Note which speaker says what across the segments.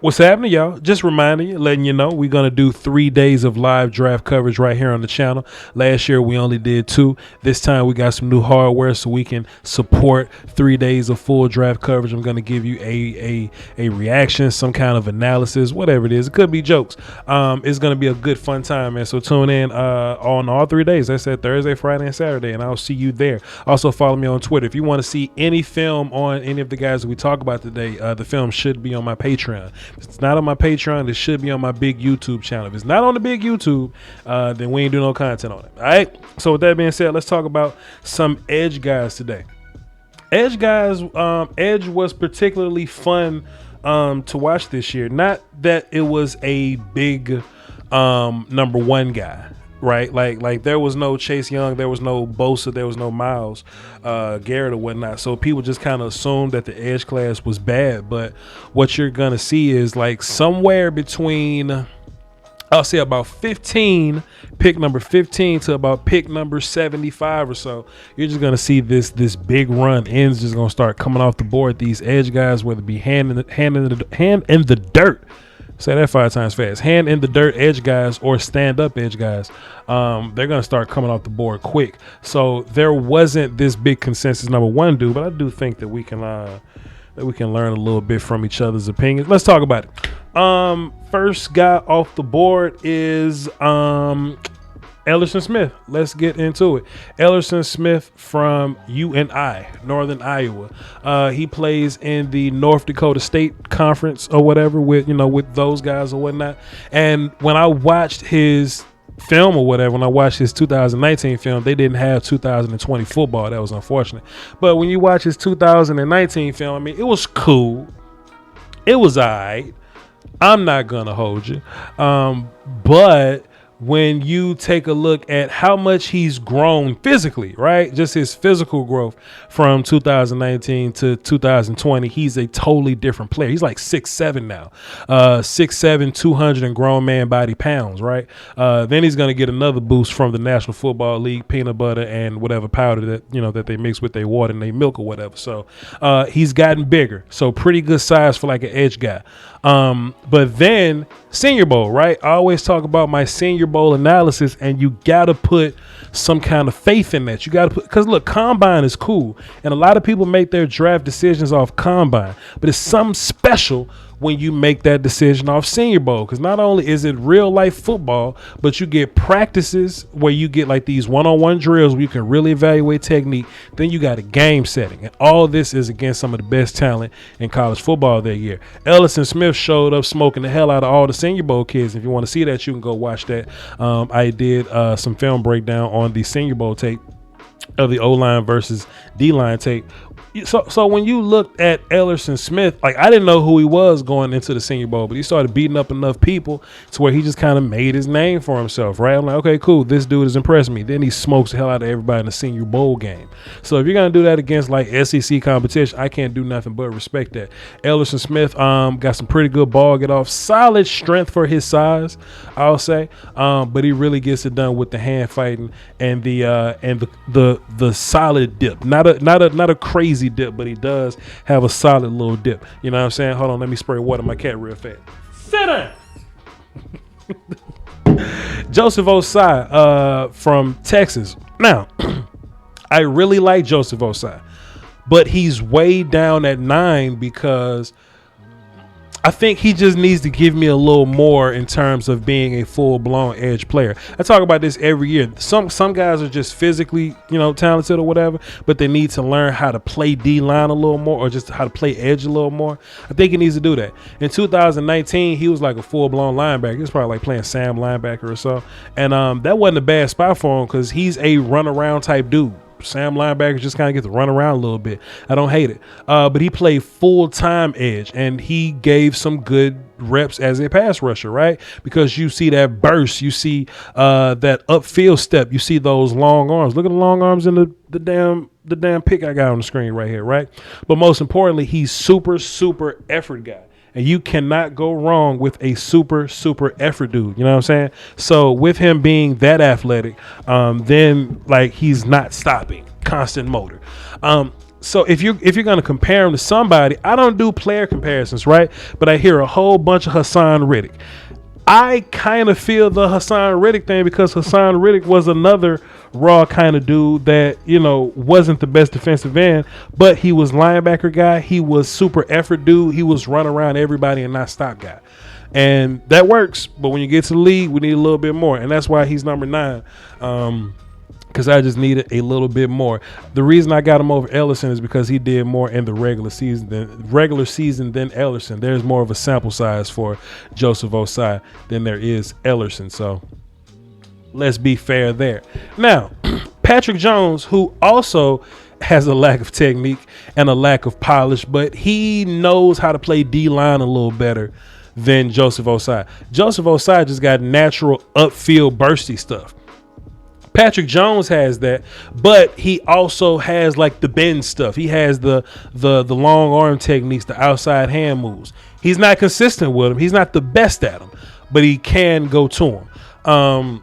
Speaker 1: What's happening, y'all? Just reminding you, letting you know, we're going to do 3 days of live draft coverage right here on the channel. Last year, we only did 2. This time, we got some new hardware so we can support 3 days of full draft coverage. I'm going to give you a reaction, some kind of analysis, whatever it is. It could be jokes. It's going to be a good, fun time, man. So tune in on all 3 days. I said Thursday, Friday, and Saturday, and I'll see you there. Also, follow me on Twitter. If you want to see any film on any of the guys that we talk about today, the film should be on my Patreon. If it's not on my Patreon, it should be on my big YouTube channel. If it's not on the big YouTube, then we ain't do no content on it. All right. So with that being said, let's talk about some edge guys today. Edge guys, edge was particularly fun to watch this year. Not that it was a big number one guy. Right, like there was no Chase Young, there was no Bosa, there was no Miles Garrett or whatnot. So people just kind of assumed that the edge class was bad. But what you're gonna see is like somewhere between, I'll say about 15, pick number 15 to about pick number 75 or so. You're just gonna see this big run. Ends just gonna start coming off the board. These edge guys, whether it be hand in the dirt. Say that 5 times fast. Hand in the dirt edge guys or stand up edge guys. They're going to start coming off the board quick. So there wasn't this big consensus number one dude, but I do think that we can learn a little bit from each other's opinions. Let's talk about it. First guy off the board is Elliott Smith. Let's get into it. Elliott Smith from UNI, Northern Iowa. He plays in the North Dakota State Conference or whatever with those guys or whatnot. And when I watched his film or whatever, when I watched his 2019 film, they didn't have 2020 football. That was unfortunate. But when you watch his 2019 film, I mean, it was cool. It was all right. I'm not going to hold you. But when you take a look at how much he's grown physically, right? Just his physical growth from 2019 to 2020, he's a totally different player. He's like 6'7" now, 6'7", 200 and grown man body pounds, right? Then he's going to get another boost from the National Football League, peanut butter and whatever powder that they mix with their water and their milk or whatever. So he's gotten bigger. So pretty good size for like an edge guy. But then Senior Bowl, right? I always talk about my Senior Bowl analysis, and you got to put some kind of faith in that. You got to put, because look, combine is cool, and a lot of people make their draft decisions off combine, but it's something special when you make that decision off Senior Bowl, because not only is it real life football, but you get practices where you get like these one-on-one drills where you can really evaluate technique. Then you got a game setting, and all this is against some of the best talent in college football that year. Elliott Smith showed up smoking the hell out of all the Senior Bowl kids. If you want to see that, you can go watch that. I did some film breakdown on the Senior Bowl tape of the O-line versus D-line tape. So when you looked at Elliott Smith, like I didn't know who he was going into the Senior Bowl, but he started beating up enough people to where he just kind of made his name for himself, right? I'm like, okay, cool. This dude has impressed me. Then he smokes the hell out of everybody in the Senior Bowl game. So if you're going to do that against like SEC competition, I can't do nothing but respect that. Elliott Smith got some pretty good ball get off. Solid strength for his size, I'll say. But he really gets it done with the hand fighting and the solid dip. Not a crazy dip, but he does have a solid little dip. You know what I'm saying? Hold on, let me spray water on my cat real fast. Sit down. Joseph Osan from Texas. Now, I really like Joseph Osan, but he's way down at 9 because I think he just needs to give me a little more in terms of being a full-blown edge player. I talk about this every year. Some guys are just physically, talented or whatever, but they need to learn how to play D-line a little more or just how to play edge a little more. I think he needs to do that. In 2019, he was like a full-blown linebacker. He was probably like playing Sam linebacker or so. And that wasn't a bad spot for him because he's a run-around type dude. Sam linebackers just kind of get to run around a little bit. I don't hate it. But he played full-time edge, and he gave some good reps as a pass rusher, right? Because you see that burst. You see that upfield step. You see those long arms. Look at the long arms in the damn pic I got on the screen right here, right? But most importantly, he's super effort guy. And you cannot go wrong with a super effort dude. You know what I'm saying? So with him being that athletic, then like he's not stopping, constant motor. So if you're gonna compare him to somebody, I don't do player comparisons, right? But I hear a whole bunch of Hassan Riddick. I kind of feel the Hassan Riddick thing because Hassan Riddick was another raw kind of dude that, you know, wasn't the best defensive end, but he was linebacker guy. He was super effort dude. He was run around everybody and not stop guy. And that works. But when you get to the league, we need a little bit more. And that's why he's number 9. Because I just needed a little bit more. The reason I got him over Ellerson is because he did more in the regular season than Ellerson. There's more of a sample size for Joseph Ossai than there is Ellerson. So let's be fair there. Now, Patrick Jones, who also has a lack of technique and a lack of polish, but he knows how to play D-line a little better than Joseph Ossai. Joseph Ossai just got natural upfield bursty stuff. Patrick Jones has that, but he also has like the bend stuff. He has the long arm techniques, the outside hand moves. He's not consistent with them. He's not the best at them, but he can go to them.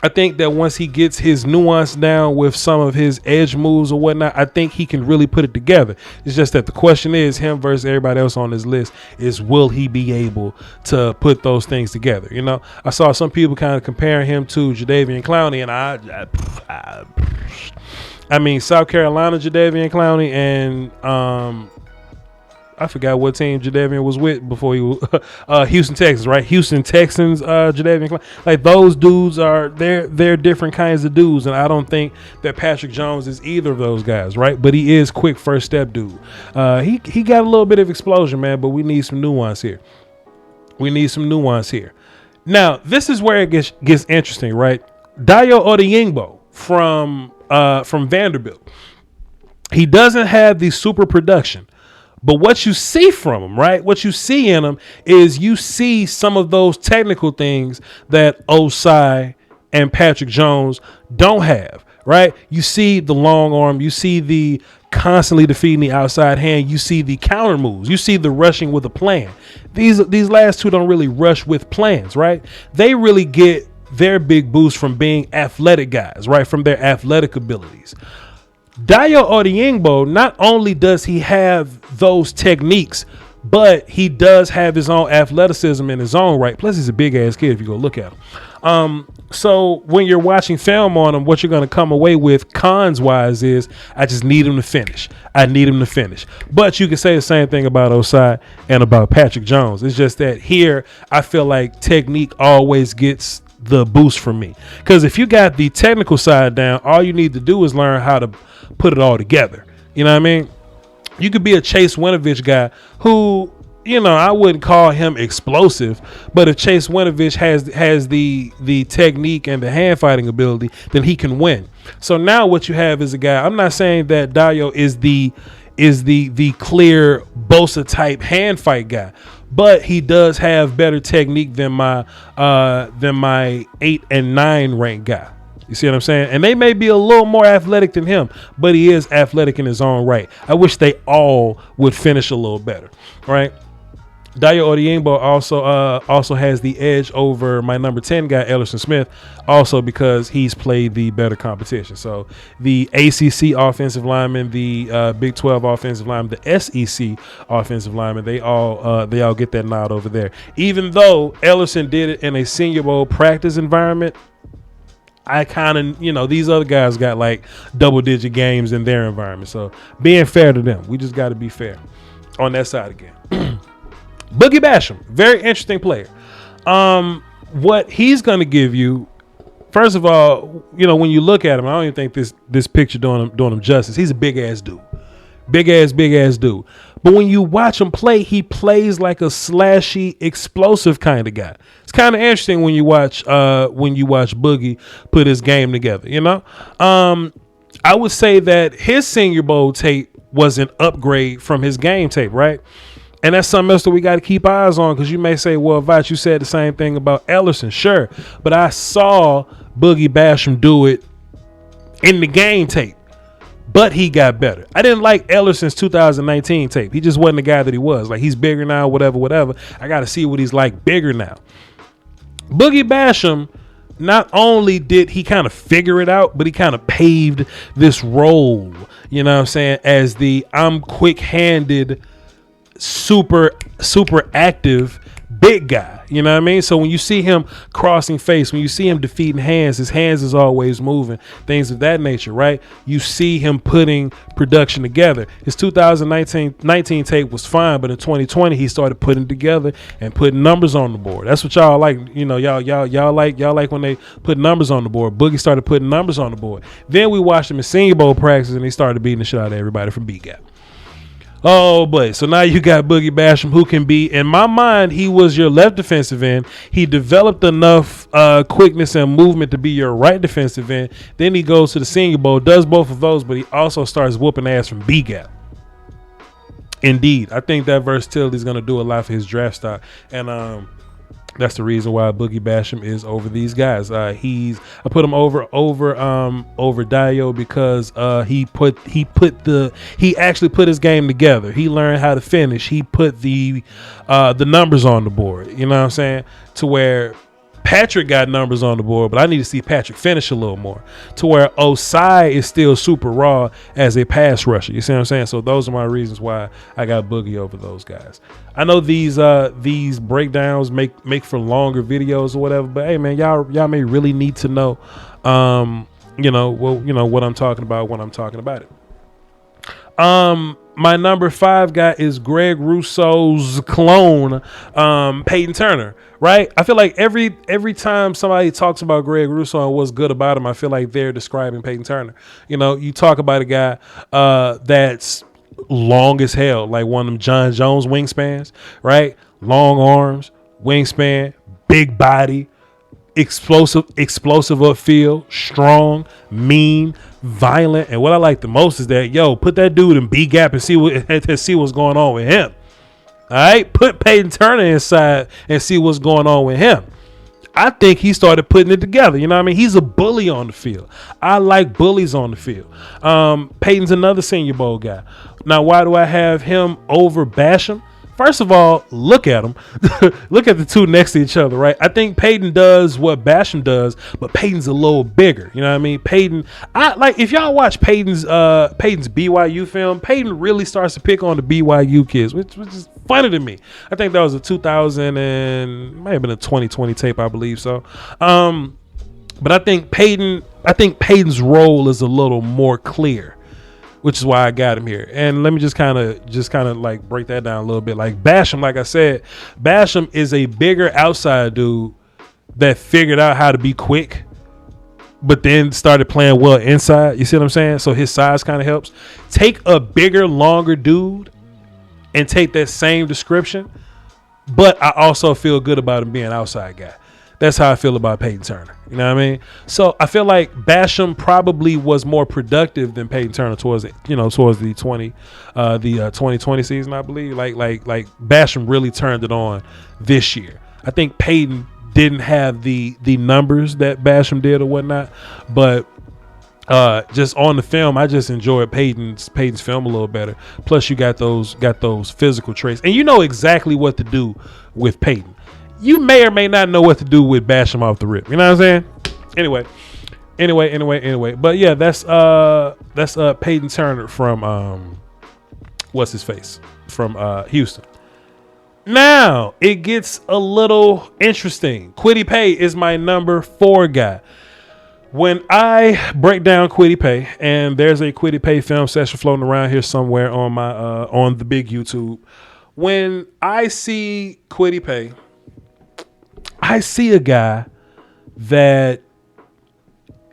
Speaker 1: I think that once he gets his nuance down with some of his edge moves or whatnot, I think he can really put it together. It's just that the question is, him versus everybody else on this list, is will he be able to put those things together? You know, I saw some people kind of comparing him to Jadeveon Clowney, and I mean, South Carolina Jadeveon Clowney and I forgot what team Jadeveon was with before he was Houston Texans, right? Houston Texans, Jadeveon Clowney. Like, those dudes are they're different kinds of dudes, and I don't think that Patrick Jones is either of those guys, right? But he is quick first step dude. He got a little bit of explosion, man, but we need some nuance here. Now, this is where it gets interesting, right? Daiya Odenigbo from Vanderbilt. He doesn't have the super production. But what you see from him, right? What you see in him is you see some of those technical things that Ossai and Patrick Jones don't have, right? You see the long arm. You see the constantly defeating the outside hand. You see the counter moves. You see the rushing with a plan. These last two don't really rush with plans, right? They really get their big boost from being athletic guys, right? From their athletic abilities. Daiya Odenigbo, not only does he have those techniques, but he does have his own athleticism in his own right. Plus, he's a big ass kid if you go look at him. So when you're watching film on him, what you're going to come away with cons wise is, I just need him to finish. But you can say the same thing about Ossai and about Patrick Jones. It's just that here, I feel like technique always gets the boost from me. Because if you got the technical side down, all you need to do is learn how to put it all together. You know what I mean? You could be a Chase Winovich guy who, you know, I wouldn't call him explosive, but if Chase Winovich has the technique and the hand fighting ability, then he can win. So now what you have is a guy. I'm not saying that Daiya is the clear Bosa type hand fight guy, but he does have better technique than my 8 and 9 rank guy. You see what I'm saying? And they may be a little more athletic than him, but he is athletic in his own right. I wish they all would finish a little better, right? Daiya Odenigbo also has the edge over my number 10 guy, Elliott Smith, also because he's played the better competition. So the ACC offensive lineman, the Big 12 offensive lineman, the SEC offensive lineman, they all get that nod over there. Even though Ellerson did it in a Senior Bowl practice environment, I kind of, you know, these other guys got like double-digit games in their environment. So being fair to them, we just got to be fair on that side again. Boogie Basham, very interesting player. What he's going to give you, first of all, you know, when you look at him, I don't even think this picture doing him justice. He's a big-ass dude. Big ass dude. But when you watch him play, he plays like a slashy, explosive kind of guy. It's kind of interesting when you watch Boogie put his game together, you know? I would say that his Senior Bowl tape was an upgrade from his game tape, right? And that's something else that we got to keep eyes on, because you may say, well, Voch, you said the same thing about Ellerson. Sure. But I saw Boogie Basham do it in the game tape. But he got better. I didn't like Ellerson's 2019 tape. He just wasn't the guy that he was. Like, he's bigger now, whatever. I got to see what he's like bigger now. Boogie Basham not only did he kind of figure it out, but he kind of paved this role, you know what I'm saying, as the I'm quick-handed, super active big guy, you know what I mean? So when you see him crossing face, when you see him defeating hands, his hands is always moving, things of that nature, right? You see him putting production together. His 2019 tape was fine, but in 2020 he started putting together and putting numbers on the board. That's what y'all like, you know, y'all like when they put numbers on the board. Boogie started putting numbers on the board. Then we watched him in Senior Bowl practice and he started beating the shit out of everybody from B-Gap. Oh boy, so now you got Boogie Basham, who can be, in my mind, he was your left defensive end. He developed enough quickness and movement to be your right defensive end. Then he goes to the Senior Bowl, does both of those, but he also starts whooping ass from B-Gap. Indeed, I think that versatility is going to do a lot for his draft stock, and that's the reason why Boogie Basham is over these guys. I put him over Daiya because he actually put his game together. He learned how to finish. He put the numbers on the board. You know what I'm saying? To where Patrick got numbers on the board, but I need to see Patrick finish a little more. To where Osan is still super raw as a pass rusher. You see what I'm saying? So those are my reasons why I got Boogie over those guys. I know these breakdowns make for longer videos or whatever, but hey man, y'all may really need to know, what I'm talking about when I'm talking about it. My number 5 guy is Greg Russo's clone, Peyton Turner, right? I feel like every time somebody talks about Greg Russo and what's good about him, I feel like they're describing Peyton Turner. You know, you talk about a guy that's long as hell, like one of them John Jones wingspans, right? Long arms, wingspan, big body, explosive upfield, strong, mean, violent, and what I like the most is that put that dude in B gap and see what's going on with him. All right, put Peyton Turner inside and see what's going on with him. I think he started putting it together. You know what I mean? He's a bully on the field. I like bullies on the field. Peyton's another Senior Bowl guy. Now, why do I have him over Basham? First of all, look at them. Look at the two next to each other, right? I think Peyton does what Basham does, but Peyton's a little bigger. You know what I mean? Peyton, if y'all watch Peyton's BYU film, Peyton really starts to pick on the BYU kids, which is funny to me. I think that was a 2000 and might have been a 2020 tape, I believe so. But I think Peyton's role is a little more clear, which is why I got him here. And let me just kind of like break that down a little bit. Like Basham, like I said, Basham is a bigger outside dude that figured out how to be quick, but then started playing well inside. You see what I'm saying? So his size kind of helps. Take a bigger, longer dude and take that same description, but I also feel good about him being an outside guy. That's how I feel about Peyton Turner. You know what I mean? So I feel like Basham probably was more productive than Peyton Turner towards the 2020 season, I believe. Like Basham really turned it on this year. I think Peyton didn't have the numbers that Basham did or whatnot, but just on the film, I just enjoyed Peyton's film a little better. Plus, you got those physical traits, and you know exactly what to do with Peyton. You may or may not know what to do with Basham off the rip. You know what I'm saying? Anyway. But yeah, that's Peyton Turner from what's his face from Houston. Now it gets a little interesting. Quitty Payne is my number 4 guy. When I break down Quitty Payne, and there's a Quitty Payne film session floating around here somewhere on my on the big YouTube. When I see Quitty Payne, I see a guy that,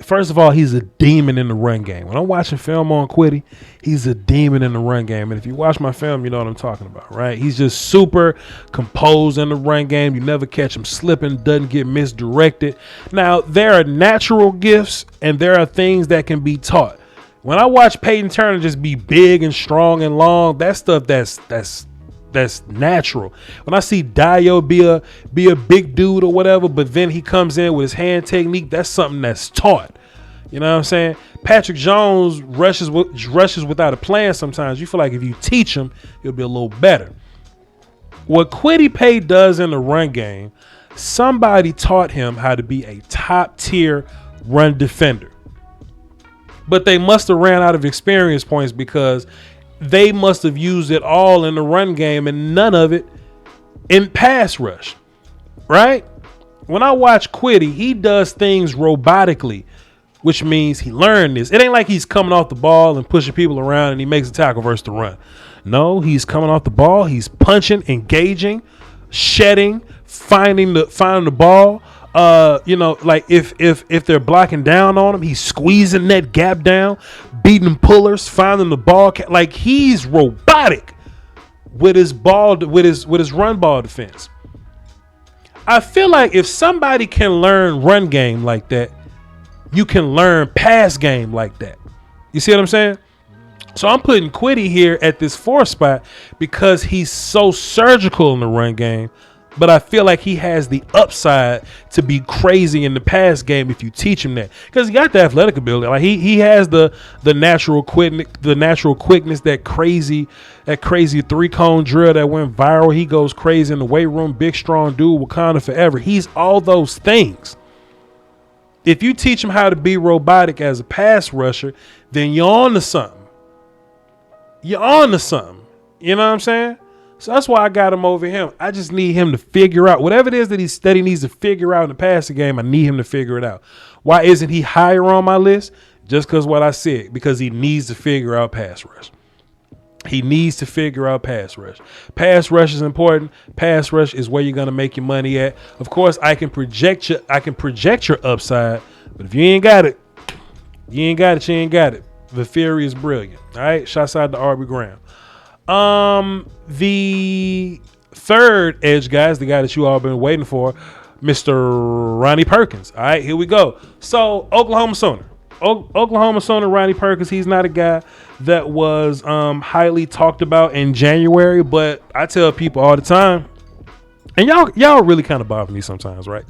Speaker 1: first of all, he's a demon in the run game. When I'm watching film on Quitty, he's a demon in the run game. And if you watch my film, you know what I'm talking about, right? He's just super composed in the run game. You never catch him slipping, doesn't get misdirected. Now, there are natural gifts and there are things that can be taught. When I watch Peyton Turner just be big and strong and long, that stuff that's natural. When I see Daiya be a big dude or whatever, but then he comes in with his hand technique, that's something that's taught. You know what I'm saying? Patrick Jones rushes without a plan sometimes. You feel like if you teach him, he'll be a little better. What Quitty Payne does in the run game, Somebody taught him how to be a top tier run defender. But they must have ran out of experience points because they must have used it all in the run game and none of it in pass rush. Right? When I watch Quitty, he does things robotically, which means he learned this. It ain't like he's coming off the ball and pushing people around and he makes a tackle versus the run. No, he's coming off the ball. He's punching, engaging, shedding, finding the ball. Like if they're blocking down on him, he's squeezing that gap down, beating pullers, finding the ball. Like he's robotic with his run ball defense. I feel like if somebody can learn run game like that, you can learn pass game like that. You see what I'm saying? So I'm putting Quitty here at this 4th spot because he's so surgical in the run game. But I feel like he has the upside to be crazy in the pass game if you teach him that, because he got the athletic ability. Like he has the natural quickness, that crazy 3-cone drill that went viral. He goes crazy in the weight room. Big strong dude, Wakanda forever. He's all those things. If you teach him how to be robotic as a pass rusher, then you're on to something. You're on to something. You know what I'm saying? So that's why I got him over him. I just need him to figure out whatever it is that he needs to figure out in the passing game. I need him to figure it out. Why isn't he higher on my list? Just because what I said, because he needs to figure out pass rush. He needs to figure out pass rush. Pass rush is important. Pass rush is where you're going to make your money at. Of course, I can project your upside, but if you ain't got it, you ain't got it. The theory is brilliant. All right. Shouts out to Arby Graham. The third edge guy is the guy that you all been waiting for, Mr. Ronnie Perkins. All right, here we go. So Oklahoma Sooner, Ronnie Perkins. He's not a guy that was highly talked about in January, but I tell people all the time, and y'all really kind of bother me sometimes, right?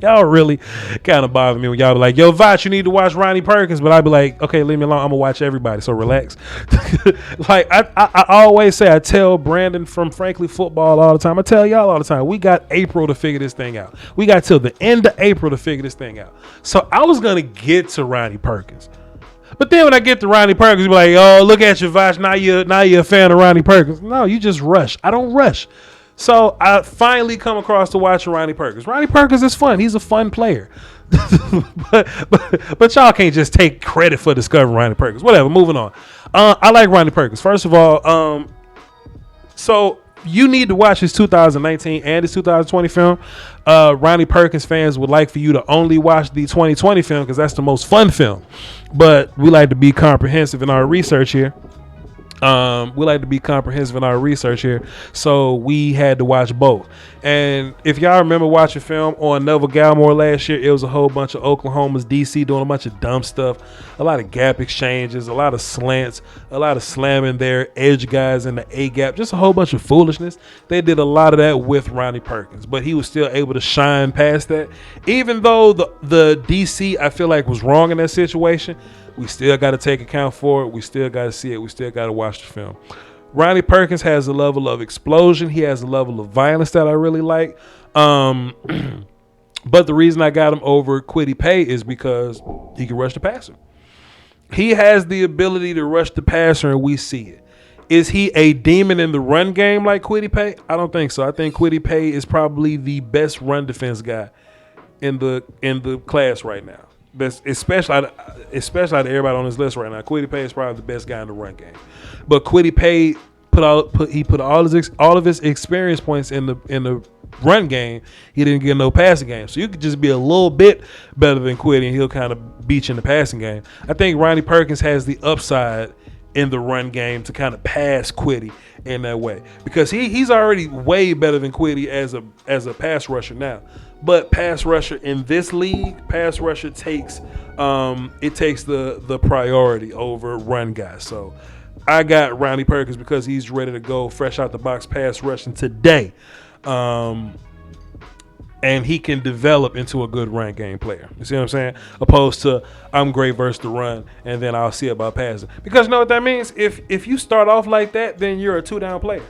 Speaker 1: Y'all really kind of bother me when y'all be like, yo, Voch, you need to watch Ronnie Perkins. But I be like, okay, leave me alone. I'm going to watch everybody, so relax. Like I always say, I tell Brandon from Frankly Football all the time. I tell y'all all the time, we got April to figure this thing out. We got till the end of April to figure this thing out. So I was going to get to Ronnie Perkins. But then when I get to Ronnie Perkins, you be like, oh, look at you, Voch. Now you're a fan of Ronnie Perkins. No, you just rush. I don't rush. So I finally come across to watching Ronnie Perkins. Ronnie Perkins is fun. He's a fun player. but y'all can't just take credit for discovering Ronnie Perkins. Whatever, moving on. I like Ronnie Perkins. First of all, so you need to watch his 2019 and his 2020 film. Ronnie Perkins fans would like for you to only watch the 2020 film because that's the most fun film. But we like to be comprehensive in our research here. So we had to watch both. And if y'all remember watching film on Neville Gallimore last year, it was a whole bunch of Oklahoma's DC doing a bunch of dumb stuff, a lot of gap exchanges, a lot of slants, a lot of slamming their edge guys in the A gap, just a whole bunch of foolishness. They did a lot of that with Ronnie Perkins, but he was still able to shine past that. Even though the DC, I feel like, was wrong in that situation, we still got to take account for it. We still got to see it. We still got to watch the film. Ronnie Perkins has a level of explosion. He has a level of violence that I really like. But the reason I got him over Quitty Payne is because he can rush the passer. He has the ability to rush the passer, and we see it. Is he a demon in the run game like Quitty Payne? I don't think so. I think Quitty Payne is probably the best run defense guy in the class right now. Especially out of everybody on this list right now, Quitty Payne is probably the best guy in the run game. But Quitty Payne put all of his experience points in the run game. He didn't get no passing game, so you could just be a little bit better than Quitty, and he'll kind of beat you in the passing game. I think Ronnie Perkins has the upside in the run game to kind of pass Quitty in that way, because he's already way better than Quitty as a pass rusher now. But pass rusher in this league, pass rusher takes the priority over run guys. So I got Ronnie Perkins because he's ready to go fresh out the box pass rushing today. And he can develop into a good run game player. You see what I'm saying? Opposed to I'm great versus the run, and then I'll see about passing. Because you know what that means? If you start off like that, then you're a 2-down player.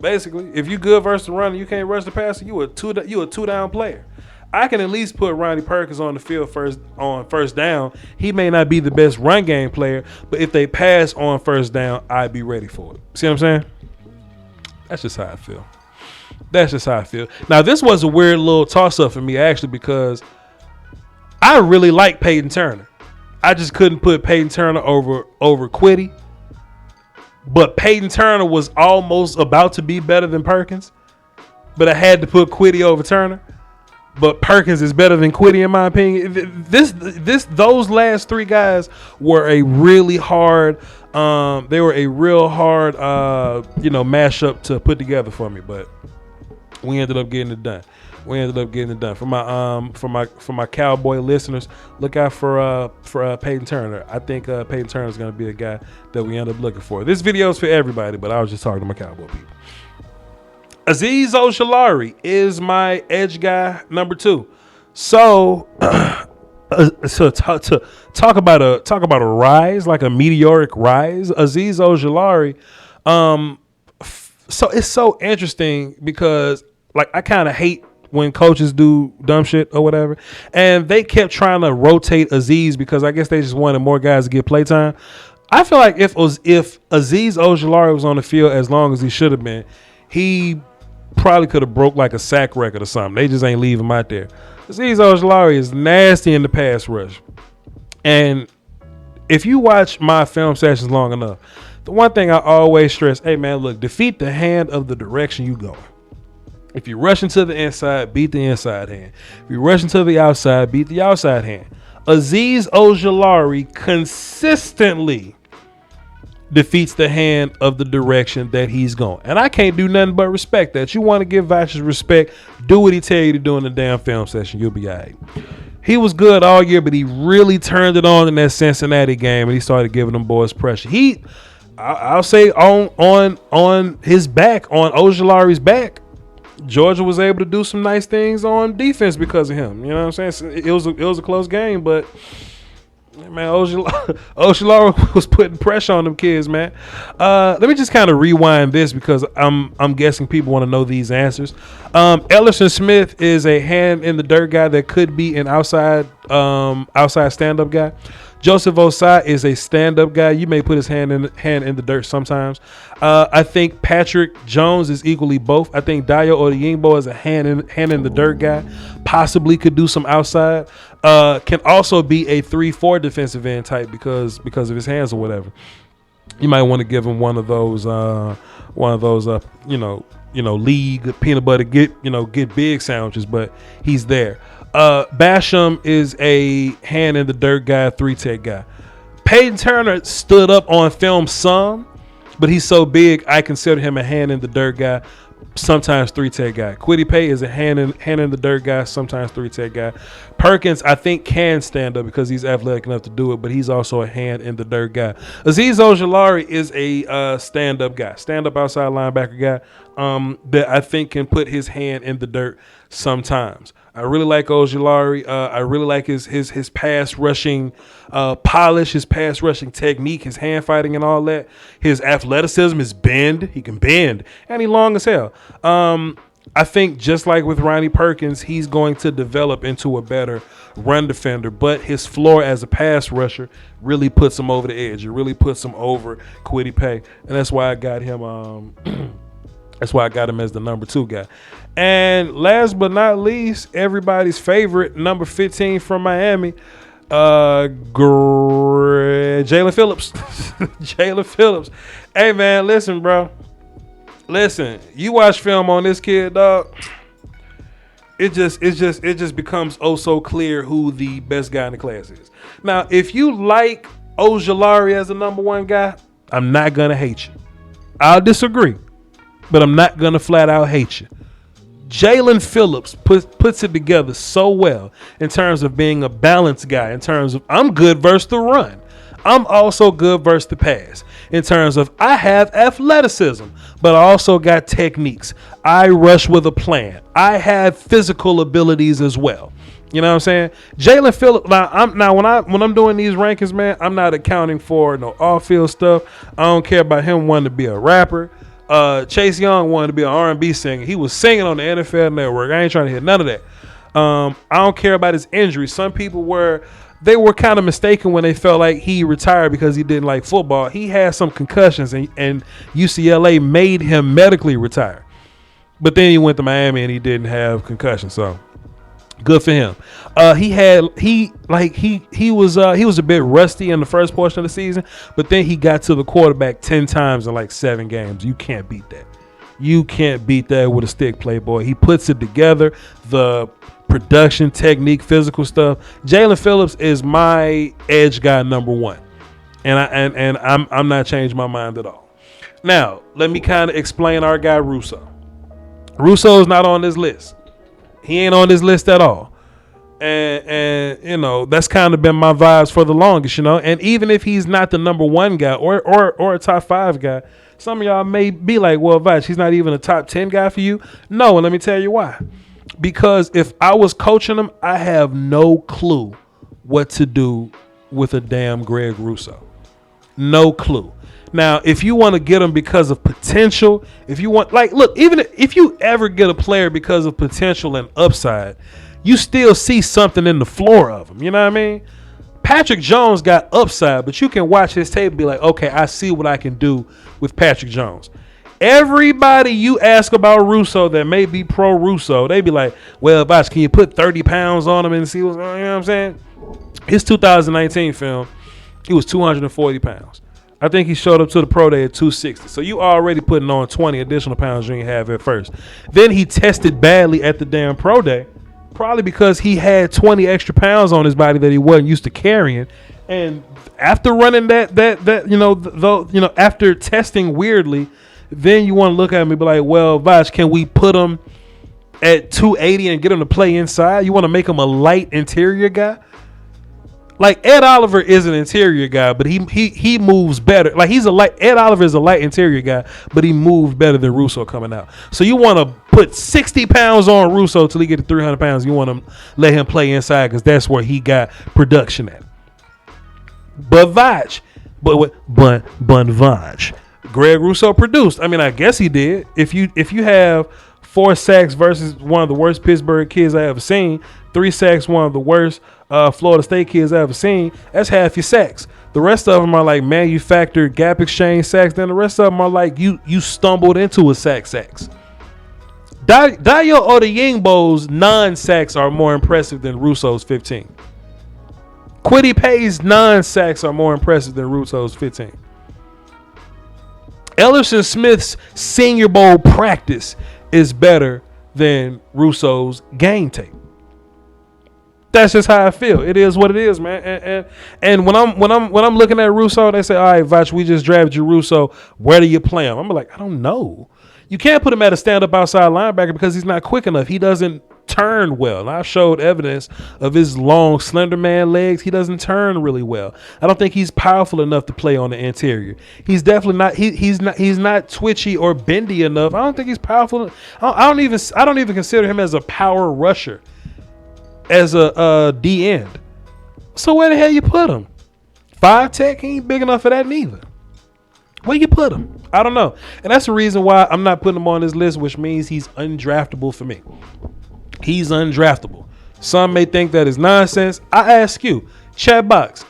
Speaker 1: Basically, if you good versus the runner, you can't rush the passer. You a two down player. I can at least put Ronnie Perkins on the field first down. He may not be the best run game player, but if they pass on first down, I'd be ready for it. See what I'm saying? That's just how I feel. Now, this was a weird little toss-up for me, actually, because I really like Peyton Turner. I just couldn't put Peyton Turner over Quitty. But Peyton Turner was almost about to be better than Perkins. But I had to put Quitty over Turner. But Perkins is better than Quitty in my opinion. Those last three guys were a really hard. They were a real hard, mashup to put together for me. But we ended up getting it done. For my Cowboy listeners, look out for Peyton Turner. I think Peyton Turner is going to be a guy that we end up looking for. This video is for everybody, but I was just talking to my Cowboy people. Azeez Ojulari is my edge guy number 2. So, to talk about a rise, like a meteoric rise, Azeez Ojulari. So it's so interesting because like I kind of hate when coaches do dumb shit or whatever, and they kept trying to rotate Azeez because I guess they just wanted more guys to get playtime. I feel like if Azeez Ojulari was on the field as long as he should have been, he probably could have broke like a sack record or something. They just ain't leave him out there. Azeez Ojulari is nasty in the pass rush. And if you watch my film sessions long enough, the one thing I always stress, hey man, look, defeat the hand of the direction you go. If you're rushing to the inside, beat the inside hand. If you're rushing to the outside, beat the outside hand. Azeez Ojulari consistently defeats the hand of the direction that he's going. And I can't do nothing but respect that. You want to give Voch respect, do what he tell you to do in the damn film session. You'll be all right. He was good all year, but he really turned it on in that Cincinnati game, and he started giving them boys pressure. I'll say on his back, on Ojulari's back, Georgia was able to do some nice things on defense because of him. You know what I'm saying? It was a close game, but man, Ojulari was putting pressure on them kids, man. Let me just kind of rewind this because I'm guessing people want to know these answers. Elliott Smith is a hand in the dirt guy that could be an outside stand-up guy. Joseph Osan is a stand-up guy. You may put his hand in the dirt sometimes. I think Patrick Jones is equally both. I think Daiya Odenigbo is a hand in the dirt guy. Possibly could do some outside. Can also be a 3-4 defensive end type because of his hands or whatever. You might want to give him one of those league peanut butter get big sandwiches, but he's there. Basham is a hand in the dirt guy, 3-tech guy. Peyton Turner stood up on film some, but he's so big I consider him a hand in the dirt guy, sometimes 3-tech guy. Quitty Payne is a hand in the dirt guy, sometimes 3-tech guy. Perkins, I think, can stand up because he's athletic enough to do it, but he's also a hand in the dirt guy. Azeez Ojulari is a stand-up guy, stand-up outside linebacker guy that I think can put his hand in the dirt sometimes. I really like Ojulari. I really like his pass rushing polish, his pass rushing technique, his hand fighting and all that. His athleticism, his bend. He can bend. And he's long as hell. I think just like with Ronnie Perkins, he's going to develop into a better run defender. But his floor as a pass rusher really puts him over the edge. It really puts him over Quitty Payne. And that's why I got him that's why I got him as the number 2 guy. And last but not least, everybody's favorite, number 15 from Miami, Jalen Phillips. Jalen Phillips. Hey, man, listen, bro. Listen, you watch film on this kid, dog. It just becomes oh so clear who the best guy in the class is. Now, if you like Ojulari as the number 1 guy, I'm not going to hate you. I'll disagree, but I'm not going to flat out hate you. Jalen Phillips puts it together so well in terms of being a balanced guy, in terms of I'm good versus the run. I'm also good versus the pass. In terms of I have athleticism, but I also got techniques. I rush with a plan. I have physical abilities as well. You know what I'm saying? Jalen Phillips. Now when I'm doing these rankings, man, I'm not accounting for no off-field stuff. I don't care about him wanting to be a rapper. Chase Young wanted to be an R&B singer. He was singing on the NFL Network. I ain't trying to hear none of that. I don't care about his injury. Some people were kind of mistaken when they felt like he retired because he didn't like football. He had some concussions, and UCLA made him medically retire. But then he went to Miami and he didn't have concussions. So good for him. He was a bit rusty in the first portion of the season, but then he got to the quarterback 10 times in like 7 games. You can't beat that. You can't beat that with a stick, Playboy. He puts it together. The production, technique, physical stuff. Jalen Phillips is my edge guy number 1, and I'm not changing my mind at all. Now let me kind of explain our guy Russo. Russo is not on this list. He ain't on this list at all. And you know, that's kind of been my vibes for the longest, you know. And even if he's not the number 1 guy or a top 5 guy, some of y'all may be like, well, Voch, he's not even a top 10 guy for you. No, and let me tell you why. Because if I was coaching him, I have no clue what to do with a damn Greg Russo. No clue. Now, if you want to get him because of potential, if you want, like, look, even if you ever get a player because of potential and upside, you still see something in the floor of him. You know what I mean? Patrick Jones got upside, but you can watch his tape and be like, okay, I see what I can do with Patrick Jones. Everybody you ask about Russo that may be pro Russo, they be like, well, Voch, can you put 30 pounds on him and see what's going on? You know what I'm saying? His 2019 film, he was 240 pounds. I think he showed up to the pro day at 260. So you already putting on 20 additional pounds you didn't have at first. Then he tested badly at the damn pro day, probably because he had 20 extra pounds on his body that he wasn't used to carrying. And after running after testing weirdly, then you want to look at him and be like, well, Voch, can we put him at 280 and get him to play inside? You want to make him a light interior guy? Like Ed Oliver is an interior guy, but he moves better. Like Ed Oliver is a light interior guy, but he moves better than Russo coming out. So you want to put 60 pounds on Russo till he get to 300 pounds. You want to let him play inside because that's where he got production at. But Voch, Greg Russo produced. I mean, I guess he did. If you have 4 sacks versus one of the worst Pittsburgh kids I ever seen, 3 sacks, one of the worst Florida State kids I ever seen, that's half your sacks. The rest of them are like manufactured gap exchange sacks. Then the rest of them are like you stumbled into a sacks. Daiya Odenigbo's 9 sacks are more impressive than Russo's 15. Quitty Payne's 9 sacks are more impressive than Russo's 15. Elliott Smith's Senior Bowl practice is better than Russo's game tape. That's just how I feel. It is what it is, man. And when I'm looking at Russo, they say, all right, Voch, we just drafted you, Russo. Where do you play him? I'm like, I don't know. You can't put him at a stand-up outside linebacker because he's not quick enough. He doesn't turn well. And I showed evidence of his long, slender man legs. He doesn't turn really well. I don't think he's powerful enough to play on the interior. He's definitely not. He's not twitchy or bendy enough. I don't think he's powerful. I don't even consider him as a power rusher, as a D end. So where the hell you put him? 5 tech? He ain't big enough for that neither. Where you put him? I don't know. And that's the reason why I'm not putting him on this list, which means he's undraftable for me. He's undraftable. Some may think that is nonsense. I ask you, chat box,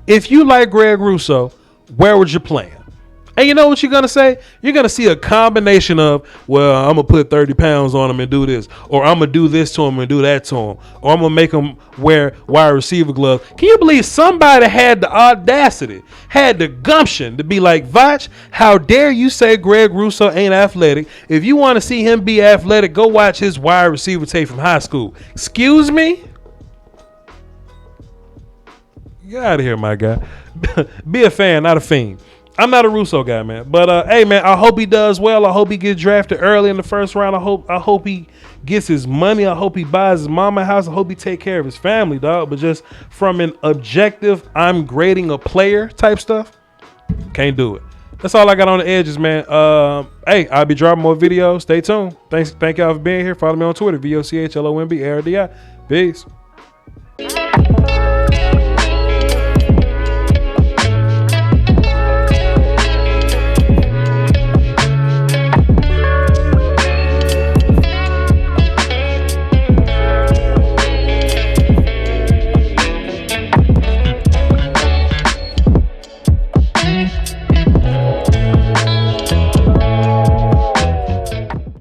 Speaker 1: if you like Greg Russo, where would you play him? And you know what you're going to say? You're going to see a combination of, well, I'm going to put 30 pounds on him and do this. Or I'm going to do this to him and do that to him. Or I'm going to make him wear wide receiver gloves. Can you believe somebody had the audacity, had the gumption to be like, Voch, how dare you say Greg Russo ain't athletic? If you want to see him be athletic, go watch his wide receiver tape from high school. Excuse me? Get out of here, my guy. Be a fan, not a fiend. I'm not a Russo guy, man. But hey, man, I hope he does well. I hope he gets drafted early in the first round. I hope he gets his money. I hope he buys his mama a house. I hope he take care of his family, dog. But just from an objective, I'm grading a player type stuff, can't do it. That's all I got on the edges, man. Hey, I'll be dropping more videos. Stay tuned. Thank y'all for being here. Follow me on Twitter, VOCHLOMBARDI. Peace.